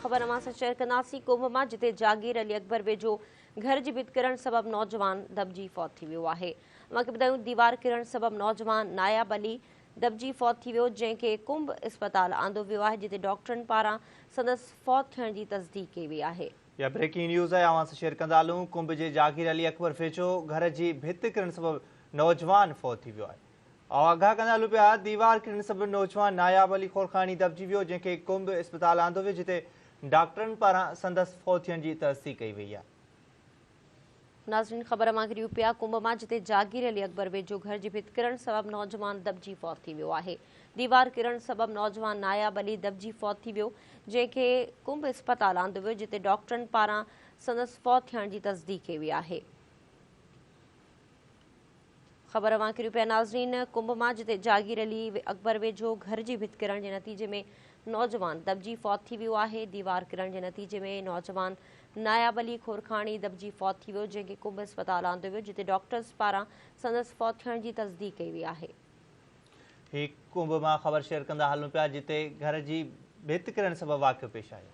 ख़बर अवां सां शेयर कंदासीं। कुंभ मां जिते जागीर अली अकबर वेझो घर जी भित किरण सबबि नौजवान दबजी फौत थी वियो आहे। अव्हांखे ॿुधायूं, दीवार किरण सबबि नौजवान नायाब अली दबजी फौत थी वियो, जंहिंखे कुंभ अस्पताल आंदो वियो आहे, जिते डॉक्टरनि पारां संदसि फौत थियण जी तस्दीक कई वई आहे। या ब्रेकिंग न्यूज़ है, अवां सां शेयर कंदा हलूं। कुंभ जे जागीर अली अकबर वेझो घर जी भित किरण सबबि नौजवान फौत थी वियो आहे। आगाह कंदा हलूं पिया, दीवार किरण सबबि नौजवान नायाब अली खोरखानी दबजी वियो, जंहिंखे कुंभ अस्पताल आंदो वियो, जिते डॉक्टरनि पारां संदसि फौत थियण जी तस्दीक कई वई आहे। नाज़रीन, ख़बर मां गिरियूं पिया, कुंभ मां जिते जागीर अली अकबर वेझो घर जी भित किरण सबबि नौजवान दबजी फौत थी वियो आहे। दीवार किरण सबबि नौजवान नायाब अली दबजी फौत थी वियो, जंहिंखे कुंभ अस्पताल आंदो वियो, जिते डॉक्टरनि पारां संदसि फौत थियण जी तस्दीक कई वई आहे। ख़बर अवां किरियूं पिया नाज़रीन, कुंभ मां जिते जागीर अली अकबर वेझो घर जी भित किरण जे नतीजे में नौजवान दबजी फौत थी वियो आहे। दीवार किरण जे नतीजे में नौजवान नायाब अली खोरखानी दबजी फौत थी वियो, जंहिंखे कुंभ अस्पताल आंदो वियो, जिते डॉक्टर्स पारां संदसि फौत थियण जी तस्दीक कई वई आहे। ही कुंभ मां ख़बर शेयर कंदा हलूं पिया, जिते घर जी भित किरण सबबि वाक़ियो पेश आयो।